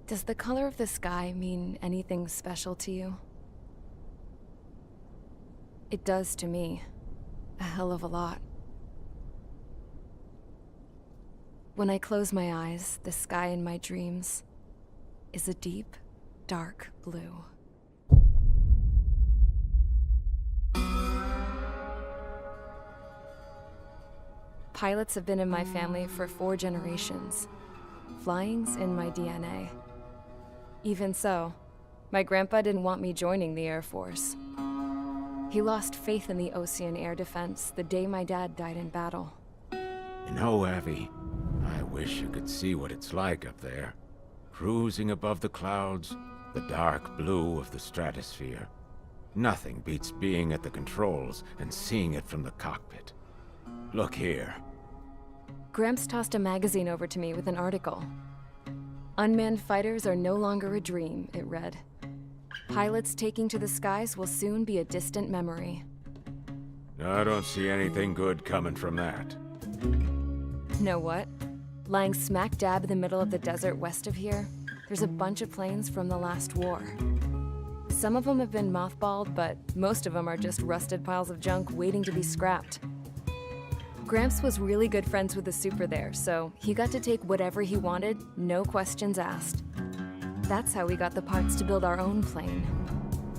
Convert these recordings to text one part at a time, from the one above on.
Does the color of the sky mean anything special to you? It does to me. A hell of a lot. When I close my eyes, the sky in my dreams is a deep, dark blue. Pilots have been in my family for 4 generations. Flying's in my DNA. Even so, my grandpa didn't want me joining the Air Force. He lost faith in the ocean air defense the day my dad died in battle. You know, Abby, I wish you could see what it's like up there. Cruising above the clouds, the dark blue of the stratosphere. Nothing beats being at the controls and seeing it from the cockpit. Look here. Gramps tossed a magazine over to me with an article. Unmanned fighters are no longer a dream, it read. Pilots taking to the skies will soon be a distant memory. I don't see anything good coming from that. Know what? Lying smack dab in the middle of the desert west of here, there's a bunch of planes from the last war. Some of them have been mothballed, but most of them are just rusted piles of junk waiting to be scrapped. Gramps was really good friends with the super there, so he got to take whatever he wanted, no questions asked. That's how we got the parts to build our own plane.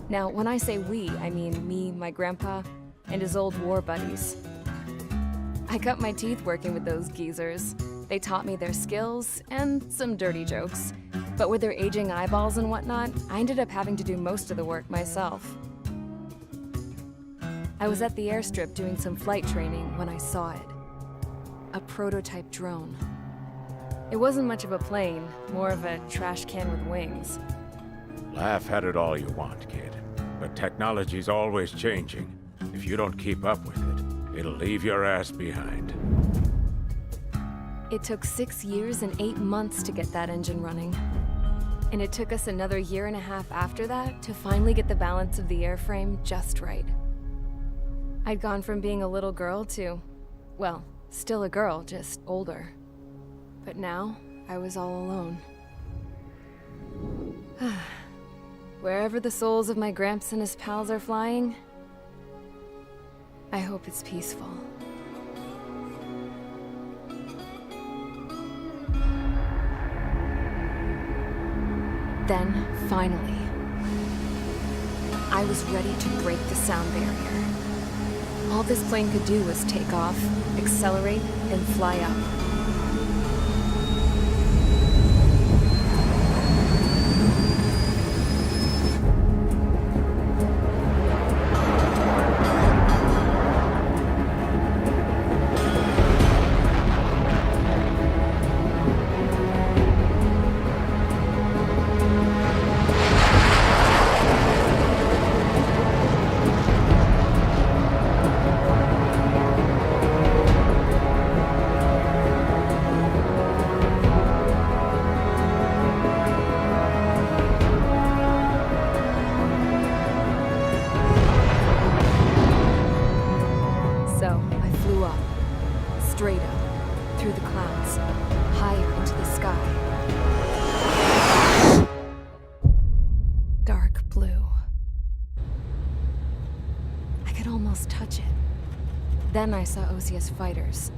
Now, when I say we, I mean me, my grandpa, and his old war buddies. I cut my teeth working with those geezers. They taught me their skills and some dirty jokes. But with their aging eyeballs and whatnot, I ended up having to do most of the work myself. I was at the airstrip doing some flight training when I saw it. A prototype drone. It wasn't much of a plane, more of a trash can with wings. Laugh at it all you want, kid. But technology's always changing. If you don't keep up with it, it'll leave your ass behind. It took 6 years and 8 months to get that engine running. And it took us another 1.5 years after that to finally get the balance of the airframe just right. I'd gone from being a little girl to, well, still a girl, just older. But now, I was all alone. Wherever the souls of my Gramps and his pals are flying, I hope it's peaceful. Then, finally, I was ready to break the sound barrier. All this plane could do was take off, accelerate, and fly up. Straight up, through the clouds, higher into the sky. Dark blue. I could almost touch it. Then I saw Osia's fighters.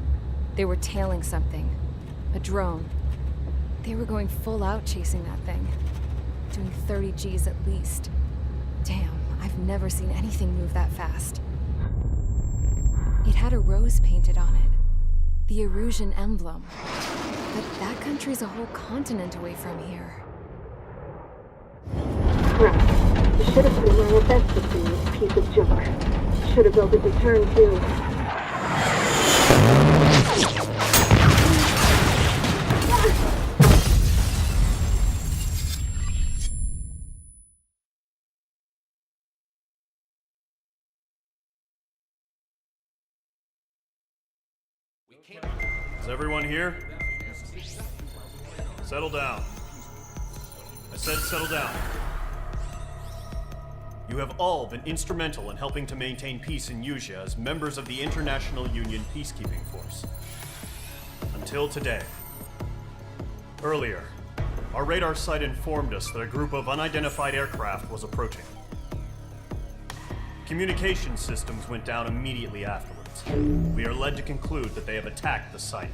They were tailing something. A drone. They were going full out chasing that thing. Doing 30 Gs at least. Damn, I've never seen anything move that fast. It had a rose painted on it. The Erusian emblem. But that country's a whole continent away from here. Right. You should have been wearing a vest with you, piece of junk. Should have built a return too. Is everyone here? Settle down. I said settle down. You have all been instrumental in helping to maintain peace in Usea as members of the International Union Peacekeeping Force. Until today. Earlier, Our radar site informed us that a group of unidentified aircraft was approaching. Communication systems went down immediately afterwards. We are led to conclude that they have attacked the site.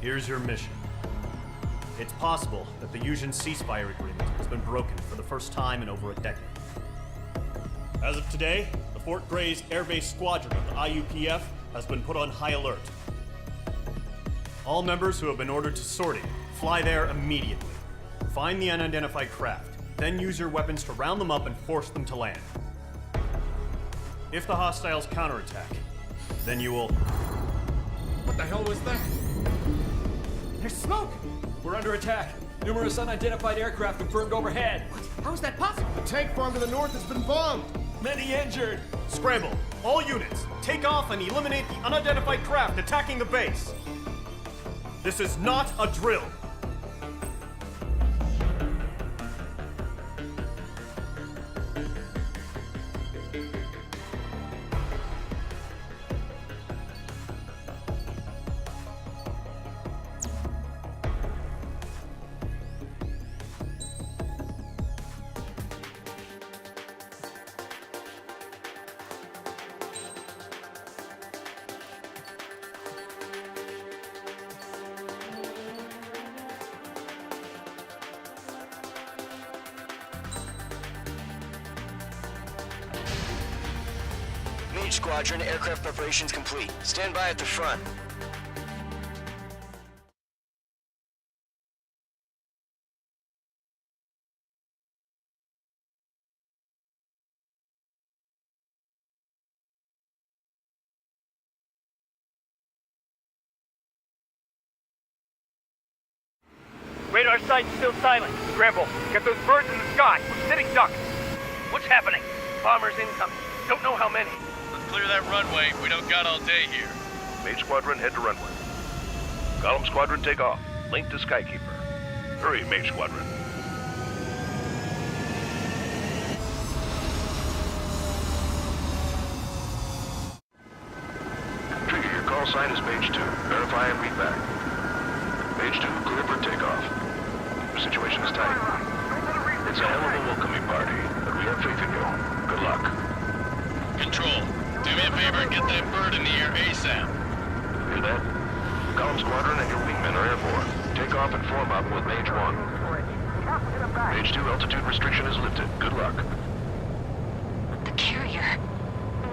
Here's your mission. It's possible that the Yuuzhan ceasefire agreement has been broken for the first time in over a decade. As of today, the Fort Gray's Air Base Squadron of the IUPF has been put on high alert. All members who have been ordered to sortie, fly there immediately. Find the unidentified craft, then use your weapons to round them up and force them to land. If the hostiles counterattack, then you will... What the hell was that? There's smoke! We're under attack. Numerous unidentified aircraft confirmed overhead. What? How is that possible? The tank farm to the north has been bombed! Many injured. Scramble! All units, take off and eliminate the unidentified craft attacking the base! This is not a drill! Mage Squadron, aircraft preparations complete. Stand by at the front. Radar site's still silent. Scramble. Get those birds in the sky. We're sitting ducks. What's happening? Bombers incoming. Don't know how many. Let's clear that runway. We don't got all day here. Mage Squadron, head to runway. Column Squadron, take off. Link to Skykeeper. Hurry, Mage Squadron. Trigger, your call sign is Mage 2. Verify and read back. Mage 2, clear for takeoff. The situation is tight. It's a hell of a welcoming party, but we have faith in you. Good luck. Control, do me a favor and get that bird in the air ASAP. Hear that? Column Squadron and your wingmen are airborne. Take off and form up with Mage 1. Mage 2, altitude restriction is lifted. Good luck. The carrier.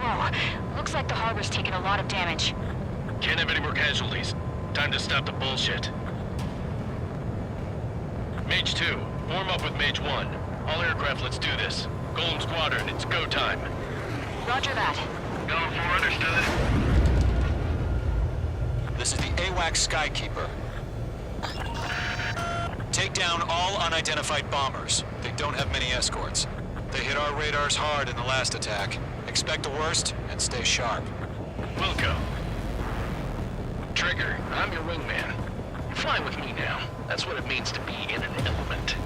Whoa. Looks like the harbor's taken a lot of damage. Can't have any more casualties. Time to stop the bullshit. Mage 2, form up with Mage 1. All aircraft, let's do this. Golem Squadron, it's go time. Roger that. Going for understood. This is the AWACS Skykeeper. Take down all unidentified bombers. They don't have many escorts. They hit our radars hard in the last attack. Expect the worst and stay sharp. Wilco. Trigger, I'm your wingman. You're flying with me now. That's what it means to be in an element.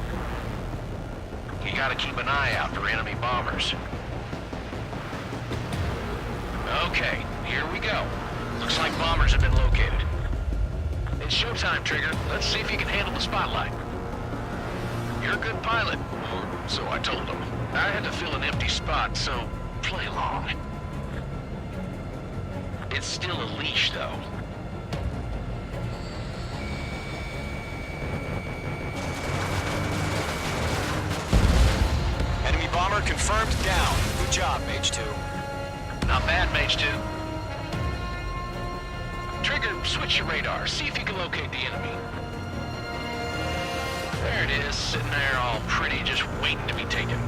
You gotta keep an eye out for enemy bombers. Okay, here we go. Looks like bombers have been located. It's showtime, Trigger. Let's see if you can handle the spotlight. You're a good pilot, or so I told them. I had to fill an empty spot, so play along. It's still a leash, though. Enemy bomber confirmed down. Good job, Mage 2. Not bad, Mage 2. Trigger, switch your radar. See if you can locate the enemy. There it is, sitting there all pretty, just waiting to be taken.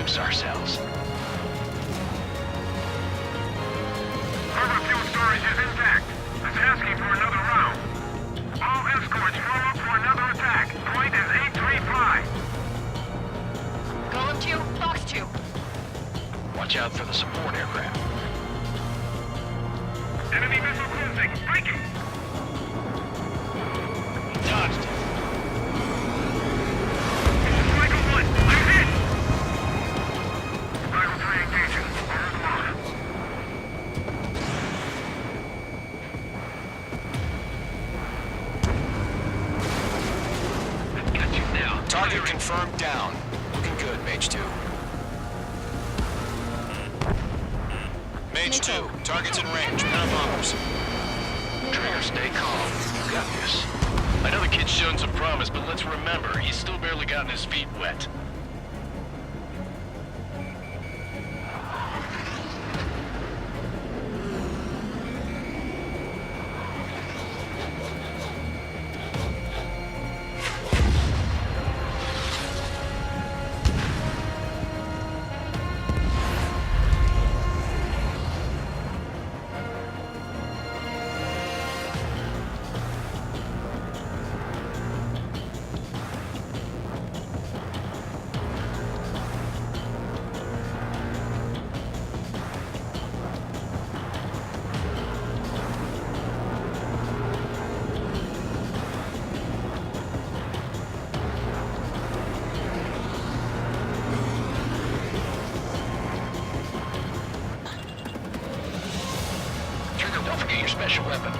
introduce ourselves. Harbor fuel storage is intact. It's asking for another round. All escorts form up for another attack. Point is 835. Golem 2, Fox 2. Watch out for the support aircraft. Enemy missile closing. Breaking. Dodged it. Striker 1. I'm hit. Striker 3 engaging. Over the line. Got you now. Target confirmed down. Looking good, Mage 2. Mage 2, target's in range. Pin of bombers. Trigger, stay calm. You got this. I know the kid's shown some promise, but let's remember, he's still barely gotten his feet wet. Trigger, don't forget your special weapon.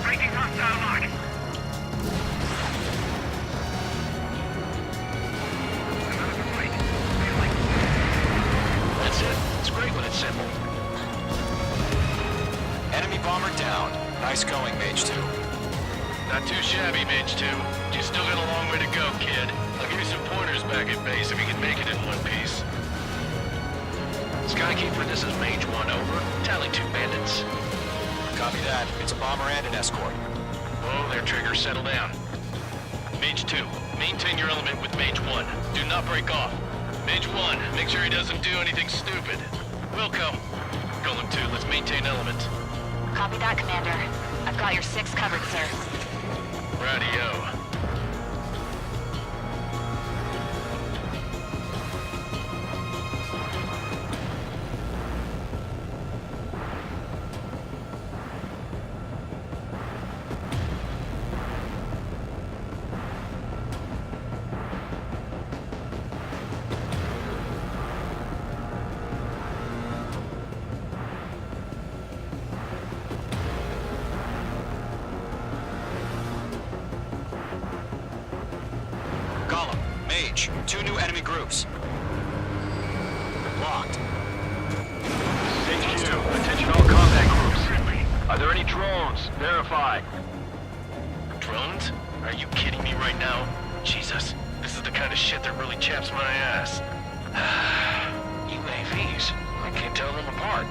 Breaking hostile lock. That's it. It's great when it's simple. Enemy bomber down. Nice going, Mage 2. Not too shabby, Mage 2. You still got a long way to go, kid. I'll give you some pointers back at base if you can make it in one piece. Skykeeper, this is Mage 1, over. Tally 2 bandits. Copy that. It's a bomber and an escort. Whoa there, Trigger. Settle down. Mage 2, maintain your element with Mage 1. Do not break off. Mage 1, make sure he doesn't do anything stupid. Wilco. Golem 2, let's maintain element. Copy that, Commander. I've got your 6 covered, sir. Radio. Column, Mage, 2 new enemy groups. Locked. Mage 2, attention all combat groups. Are there any drones? Verify. Drones? Are you kidding me right now? Jesus, this is the kind of shit that really chaps my ass. UAVs? I can't tell them apart.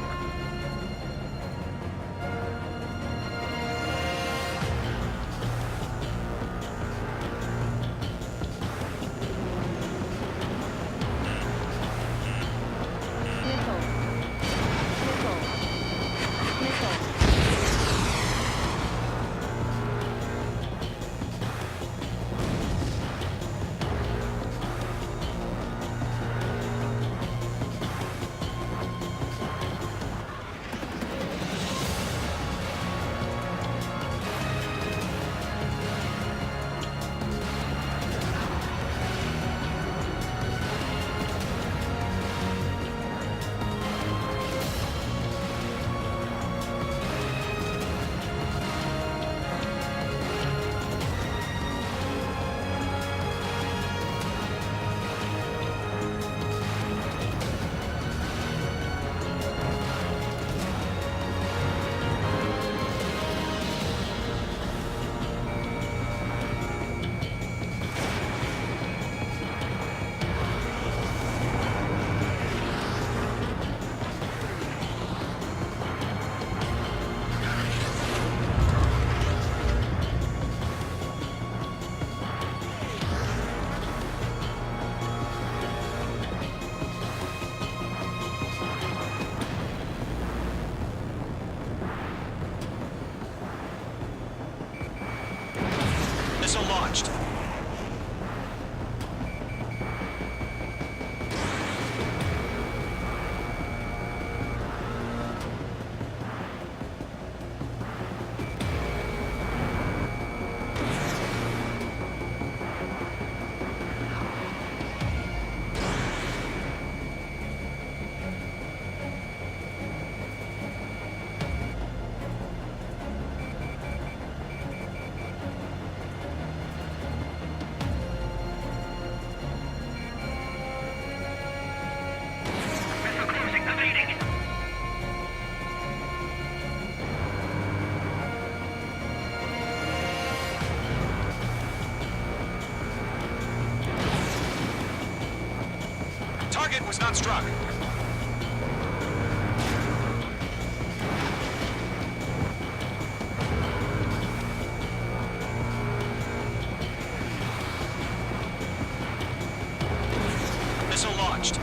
Target was not struck. Missile launched.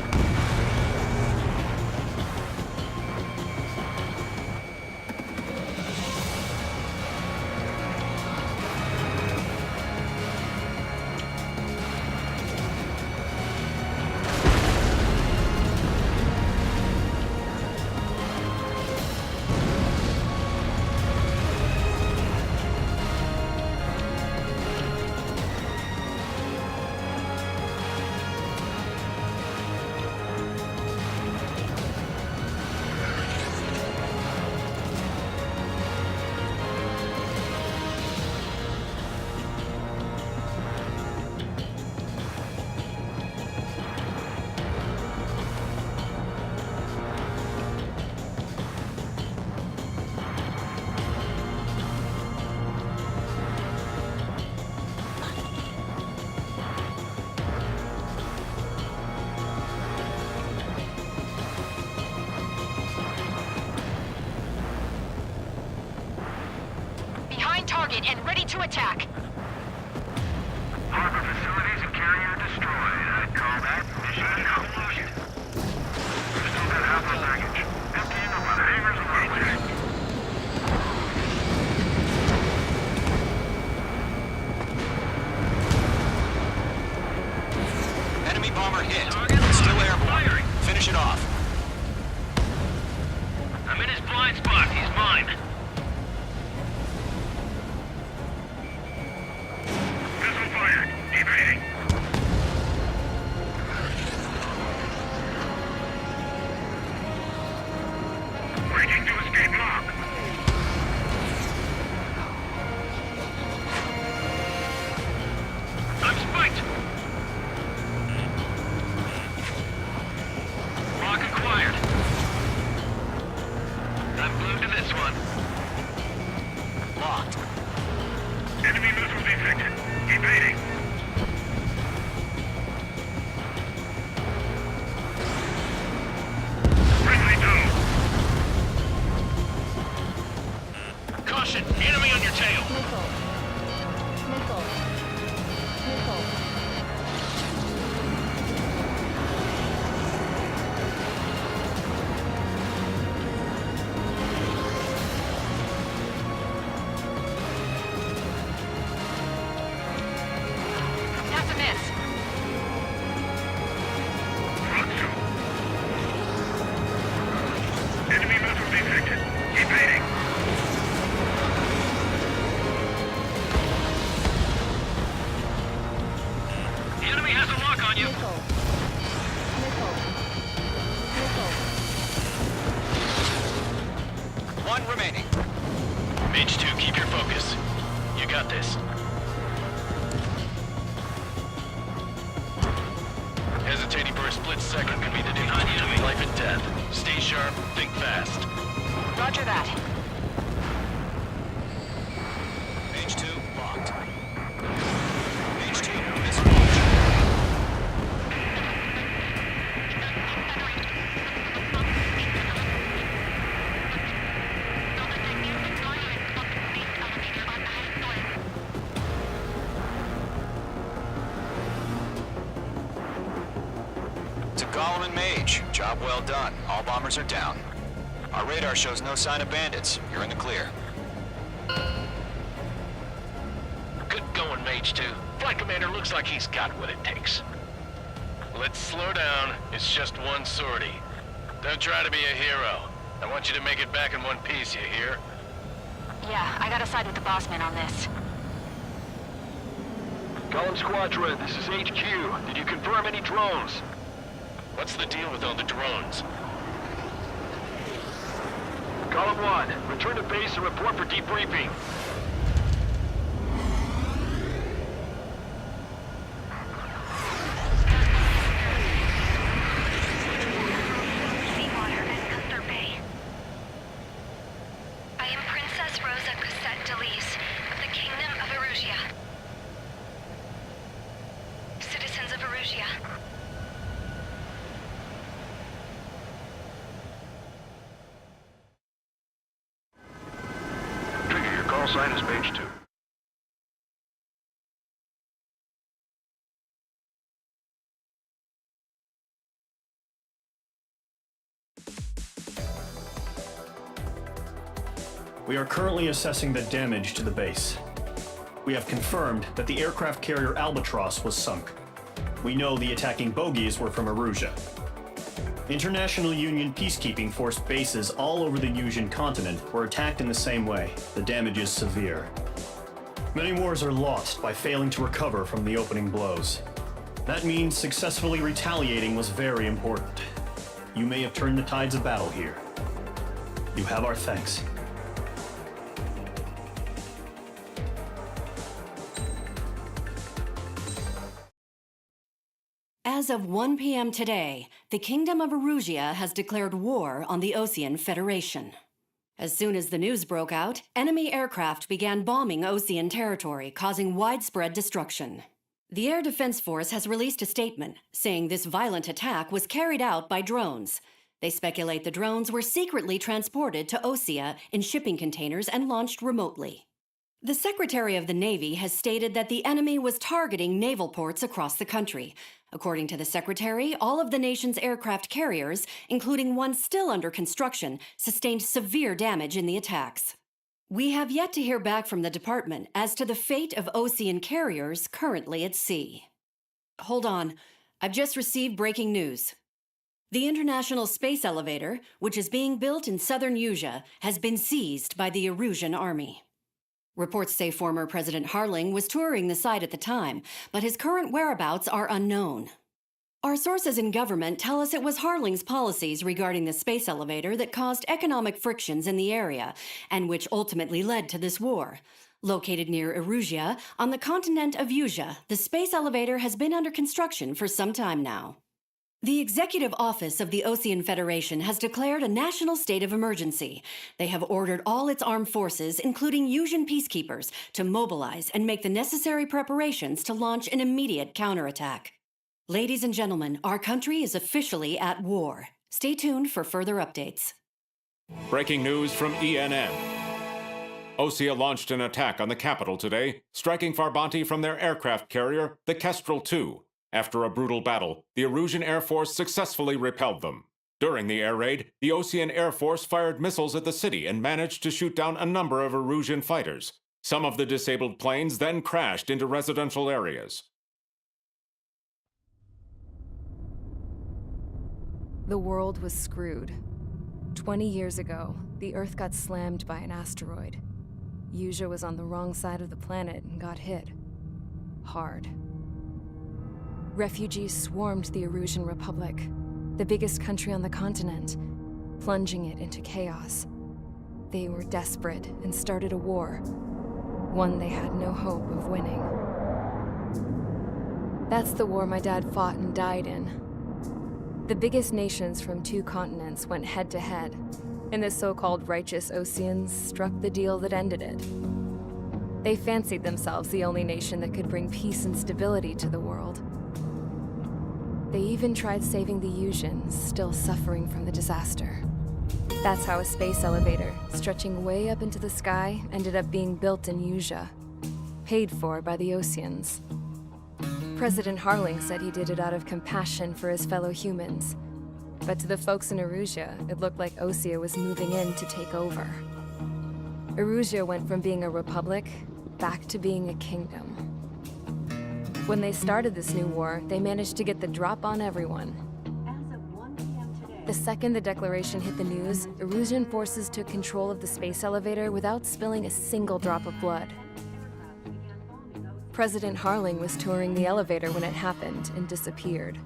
Target and ready to attack. Harbor facilities and carrier destroyed. I'd call that mission accomplished. We've still got half our baggage. Emptying up on hangars and runways. Enemy bomber hit. Still airborne. Finish it off. I'm in his blind spot. He's mine. Breaking to escape lock. I'm spiked. Lock acquired. I'm glued to this one. Locked. Enemy missile detected. Evading. Friendly doe. Caution! Enemy on your tail! Missile. Missile. Missile. That's a miss. Enemy missile detected. Evading. The enemy has a lock on you. Missile. Missile. Missile. One remaining. Mage 2, keep your focus. You got this. Hesitating for a split second could be the difference between life and death. Stay sharp, think fast. Roger that. Mage 2 locked. Mage 2 missile launched. To Golem and Mage, job well done. All bombers are down. Our radar shows no sign of bandits. You're in the clear. Good going, Mage 2. Flight Commander looks like he's got what it takes. Let's slow down. It's just one sortie. Don't try to be a hero. I want you to make it back in one piece, you hear? Yeah, I gotta side with the boss man on this. Golem Squadron, this is HQ. Did you confirm any drones? What's the deal with all the drones? Golem 1, return to base and report for debriefing. Seawater and Gunther Bay. I am Princess Rosa Cassette Delise of the Kingdom of Erusia. Citizens of Erusia. sign is page 2. We are currently assessing the damage to the base. We have confirmed that the aircraft carrier Albatross was sunk. We know the attacking bogies were from Erusia. International Union peacekeeping force bases all over the Yusian continent were attacked in the same way. The damage is severe. Many wars are lost by failing to recover from the opening blows. That means successfully retaliating was very important. You may have turned the tides of battle here. You have our thanks. As of 1 p.m. today, the Kingdom of Erusia has declared war on the Osean Federation. As soon as the news broke out, enemy aircraft began bombing Osean territory, causing widespread destruction. The Air Defense Force has released a statement saying this violent attack was carried out by drones. They speculate the drones were secretly transported to Osea in shipping containers and launched remotely. The Secretary of the Navy has stated that the enemy was targeting naval ports across the country. According to the Secretary, all of the nation's aircraft carriers, including one still under construction, sustained severe damage in the attacks. We have yet to hear back from the department as to the fate of Osean carriers currently at sea. Hold on, I've just received breaking news. The International Space Elevator, which is being built in southern Yusia, has been seized by the Erusian army. Reports say former President Harling was touring the site at the time, but his current whereabouts are unknown. Our sources in government tell us it was Harling's policies regarding the space elevator that caused economic frictions in the area, and which ultimately led to this war. Located near Erusia, on the continent of Yusia, the space elevator has been under construction for some time now. The Executive Office of the Osean Federation has declared a national state of emergency. They have ordered all its armed forces, including Yusian peacekeepers, to mobilize and make the necessary preparations to launch an immediate counterattack. Ladies and gentlemen, our country is officially at war. Stay tuned for further updates. Breaking news from ENN. Osea launched an attack on the capital today, striking Farbanti from their aircraft carrier, the Kestrel II. After a brutal battle, the Erusian Air Force successfully repelled them. During the air raid, the Osean Air Force fired missiles at the city and managed to shoot down a number of Erusian fighters. Some of the disabled planes then crashed into residential areas. The world was screwed. 20 years ago, the Earth got slammed by an asteroid. Yusia was on the wrong side of the planet and got hit. Hard. Refugees swarmed the Erusian Republic, the biggest country on the continent, plunging it into chaos. They were desperate and started a war, one they had no hope of winning. That's the war my dad fought and died in. The biggest nations from 2 continents went head-to-head, and the so-called righteous Oseans struck the deal that ended it. They fancied themselves the only nation that could bring peace and stability to the world. They even tried saving the Yusians, still suffering from the disaster. That's how a space elevator, stretching way up into the sky, ended up being built in Yusia, paid for by the Oseans. President Harling said he did it out of compassion for his fellow humans. But to the folks in Erusia, it looked like Osea was moving in to take over. Erusia went from being a republic back to being a kingdom. When they started this new war, they managed to get the drop on everyone. As of 1 p.m. today, The second the declaration hit the news, Erusian forces took control of the space elevator without spilling a single drop of blood. President Harling was touring the elevator when it happened and disappeared.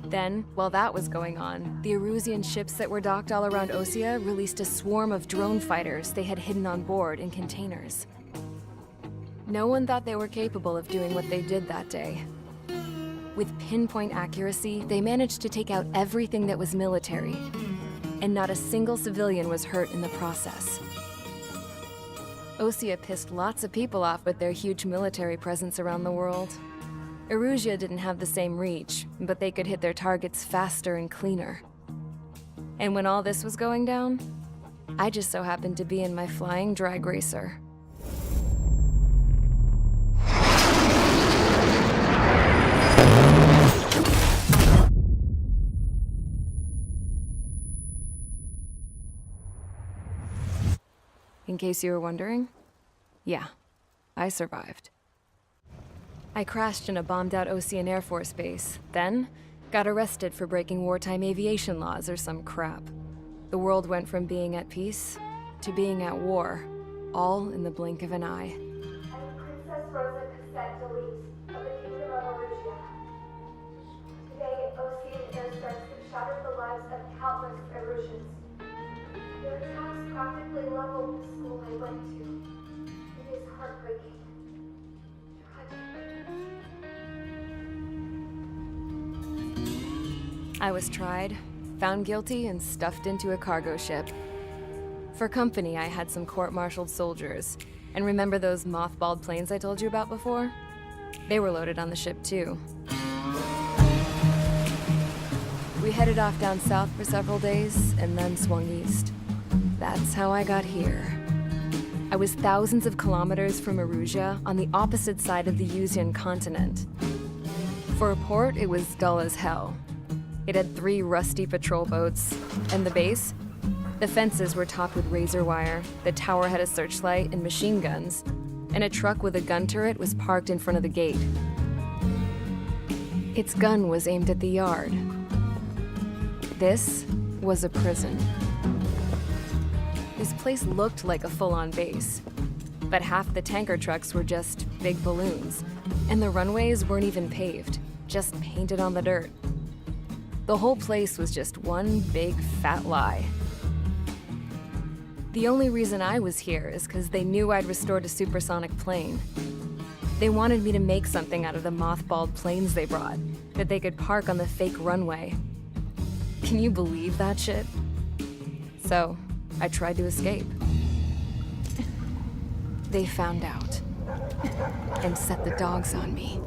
Then, while that was going on, the Erusian ships that were docked all around Osea released a swarm of drone fighters they had hidden on board in containers. No one thought they were capable of doing what they did that day. With pinpoint accuracy, they managed to take out everything that was military, and not a single civilian was hurt in the process. Osea pissed lots of people off with their huge military presence around the world. Erusia didn't have the same reach, but they could hit their targets faster and cleaner. And when all this was going down, I just so happened to be in my flying drag racer. In case you were wondering, yeah, I survived. I crashed in a bombed-out Ocean Air Force base, then got arrested for breaking wartime aviation laws or some crap. The world went from being at peace to being at war, all in the blink of an eye. I'm Princess Rosa Cassette Delete of the Kingdom of Arusia. Today, Ocean airstrikes have shattered the lives of countless Erusians. Their attacks practically leveled the school I went to. It is heartbreaking. I was tried, found guilty, and stuffed into a cargo ship. For company, I had some court-martialed soldiers. And remember those mothballed planes I told you about before? They were loaded on the ship, too. We headed off down south for several days, and then swung east. That's how I got here. I was thousands of kilometers from Arusia, on the opposite side of the Yuzian continent. For a port, it was dull as hell. It had 3 rusty patrol boats, and the base? The fences were topped with razor wire, the tower had a searchlight and machine guns, and a truck with a gun turret was parked in front of the gate. Its gun was aimed at the yard. This was a prison. This place looked like a full-on base, but half the tanker trucks were just big balloons, and the runways weren't even paved, just painted on the dirt. The whole place was just one big fat lie. The only reason I was here is because they knew I'd restored a supersonic plane. They wanted me to make something out of the mothballed planes they brought, that they could park on the fake runway. Can you believe that shit? So, I tried to escape. They found out, and set the dogs on me.